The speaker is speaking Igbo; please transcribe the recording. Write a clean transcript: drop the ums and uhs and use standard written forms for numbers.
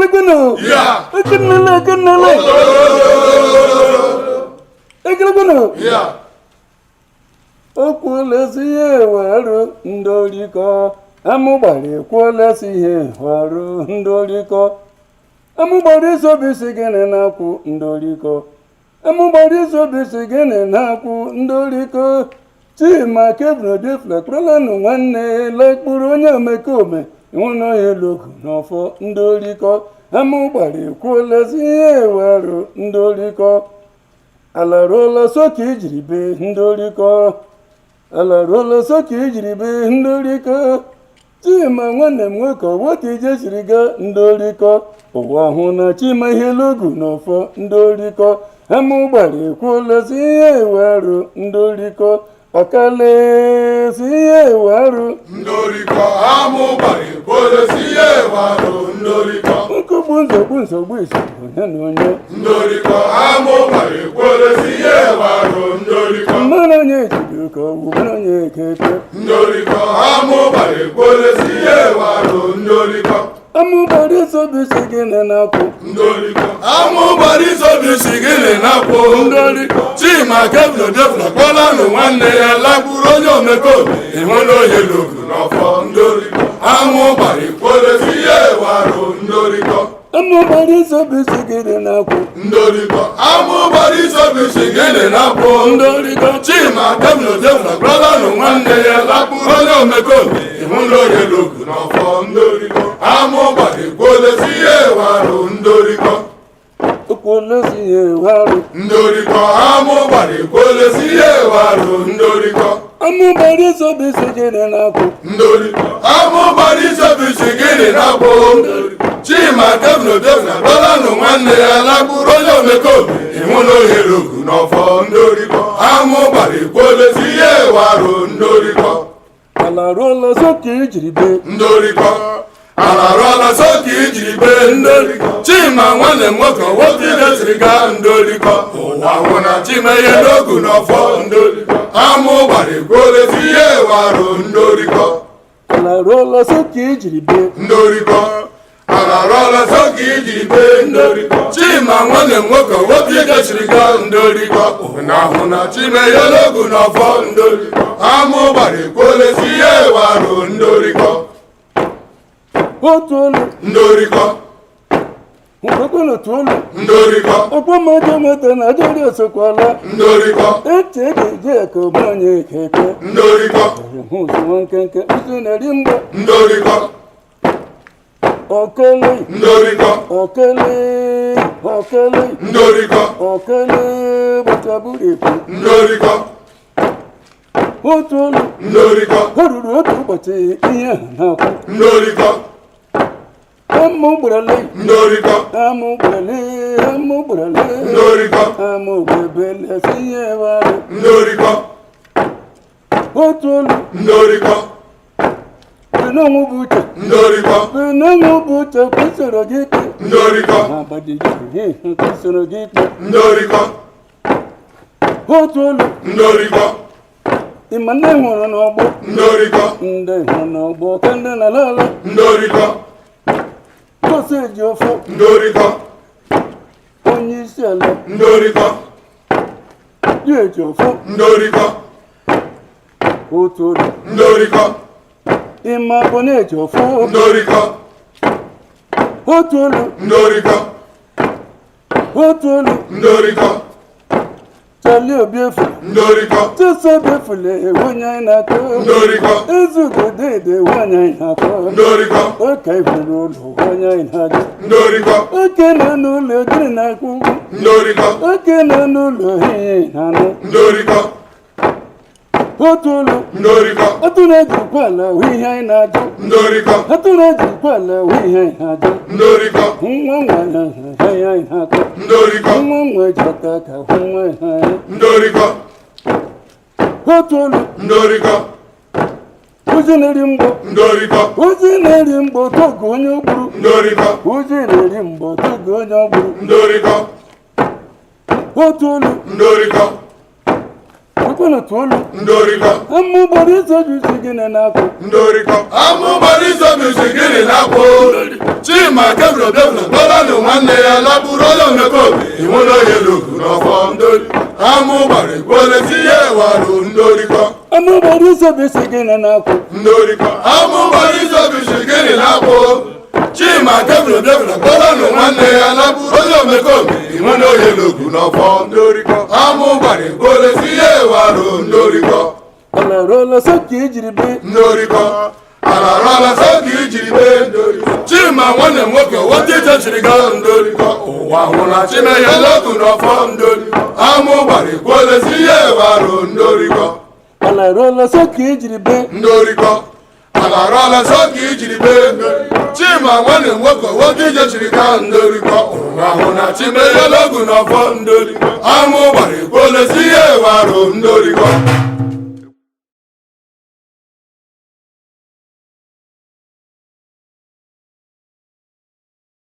Ekelekuno. Yeah. Ekelekuno. Ekelekuno. Yeah. Okwulesi ihe waru ndoriko. Amụgbara kwulesi ihe waru ndoriko. Amụgbara isobisi gịnị na-akwụ ndoriko. Amụgbara isobisi gịnị na-akwụ ndoriko. Chima kebụrụ difle kpụrụlanụ nwanne lekpụrụ onye omekome ịnwụna ya elogu n'ọfọ ndoriko. Amụgbara kwulesi ihe waru ndoriko. Alaruola soka ijiri be ndoriko. Alaruola soka ijiri be ndoriko. Chima nwanne m nwoke nwoke ije siri ga ndoriko. Ụwa hụ na Chima ihe logu n'ọfọ ndoriko. Amụgbara ekwulesi ihe waru ndoriko. Ọkalesi ihe waru ndoriko. Amụgbara ekwulesi ihe waru ndoriko. nkụgbu nsogbu isi onye na onye. Ndoriko. Amụgbara ekwulesi ihe waru ndoriko. Mmanụ onye ejiri ka ọ bụ mmanụ onye ekeke. Ndoriko. Amụgbara ekwulesi ihe waru ndoriko. Amụgbara isobisi gịnị na-akwụ ndoriko. Amụgbara isobisi gịnị na-akwụ ndoriko. Chima kebụrụ difle kpụrụlanụ nwanne ya lekpụrụ onye omekome ịhụna onye logu n'ọfọ ndoriko. Amụgbara ekwulesi ihe waru ndoriko. Amụgbara isobisi gịnị na-akwụ ndoriko. Amụgbara isobisi gịnị na-akwụ ndoriko. Chima kebụrụ difle kpụrụlanụ nwanne ya lekpụrụ onye omekome ịhụna onye logu n'ọfọ ndoriko. Amụgbara ekwulesi ihe waru ndoriko. okwulesi ihe waru ndoriko. Amụgbara ekwulesi ihe waru ndoriko. amụgbara isobisi gịnị na-akwụ ndoriko. Amụgbara isobisi gịnị na-akwụ ndoriko. Chima kebụrụ difle kpụrụlanụ nwanne ya lekpụrụ onye omekome ịhụna onye logu n'ọfọ ndoriko. Amụgbara ekwulesi ihe waru ndoriko. alaruola soka ijiri be ndoriko. Alaruola soka ijiri be ndoriko. Chima nwanne m nwoke nwoke ije ga ndoriko. Ụwa hụ na Chima ihe logu n'ọfọ ndoriko. Amụgbara ekwulesi ihe waru ndoriko. alaruola soka ijiri be ndoriko. Alaruola soka ijiri be ndoriko. Chima nwanne m nwoke nwoke ije ga ndoriko. Ụwa hụ na Chima ihe logu n'ọfọ ndoriko. Amụgbara ekwulesi ihe waru ndoriko. otu olu ndoriko. nkwekwe otu olu ndoriko. ọkpọmọjọ meta na ajọrị esokwala ndoriko. eche ga-eji aka ọbụ onye ekeke ndoriko. hụzi nwa nkenke isi na-eri mgba ndoriko. okele ndoriko. okele okele ndoriko. okele gbachaburu ekwu ndoriko. otu olu ndoriko. o ruru otu ụbọchị ihe ahụ na-akwụ ndoriko. amụgbarale ndoriko. amụgbarale amụgbarale ndoriko. amụgbebelesi ihe waru ndoriko. otu olu ndoriko. benonwu bụ uche ndoriko. benonwu bụ uche kwesịrị gị ikpe ndoriko. agbadiji kwesịrị gị ikpe ndoriko. otu olu ndoriko. ịma ndị hụrụ n'ọgbọ ndoriko. ndị hụrụ n'ọgbọ ka ndị na-ala ala ndoriko. gosi eji ofu ndoriko. onye isi ala ndoriko. dị eji ofu ndoriko. otu olu ndoriko. ịma bụ na-eji ofu ndoriko. otu olu ndoriko. otu olu ndoriko. Charlie Obiefo ndoriko. Chiso Obiefule onye anyị na-akọ ndoriko. Ezugudede onye anyị na-akọ ndoriko. oke ifuru ụlọ onye anyị na-ajụ ndoriko. oke nọ n'ụlọ gịnị na-akwụ ụgwọ ndoriko. oke nọ n'ụlọ ihe na-anụ ndoriko. otu olu ndoriko. atụ na-ejikwa ala hụ ihe anyị na-ajụ ndoriko. atụ na-ejikwa ala hụ ihe anyị na-ajụ ndoriko. nwa nwa ya ihe anyị na-akọ ndoriko. nwa nwa ji aka ka hụ nwa ya ndoriko. otu olu ndoriko. ozi na-eri mgbọ ndoriko. ozi na-eri mgbọ togo onye ogburu ndoriko. ozi na-eri mgbọ togo onye ogburu ndoriko. otu olu ndoriko. kwenu tolu ndoriko amụgbara isobisi gịnị na-akwụ ndoriko amụgbara isobisi gịnị na-akwụ chima kebụl debụl kpọlanụ nwanne ya laburu onye omekobi ịnwụna onye logu n'ọfọ ndori amụgbara ekwolesi ihe warụ ndoriko amụgbara isobisi gịnị na-akwụ ndoriko amụgbara isobisi gịnị na-akwụ chima kebụl debụl kpọlanụ nwanne ya laburu onye omekobi ịnwụna onye logu n'ọfọ ndoriko amụgbara ekwolesi ihe warụ ndoriko alaruola so ka ijiri be ndoriko alarala so ka ijiri be ndoriko chima nwanne m nwoke wote ije chiri ga ndoriko ụwa hụla chimeya logu n'ọfọ ndoriko amụgbara ekwolesi ihe warụ ndoriko alaruola so ka ijiri be ndoriko alarala so ka ijiri be chima nwanne m nwoke wote ije chiri ga ndoriko ụwa hụla chimeya logu n'ọfọ ndoriko amụgbara ekwolesi ihe warụ ndoriko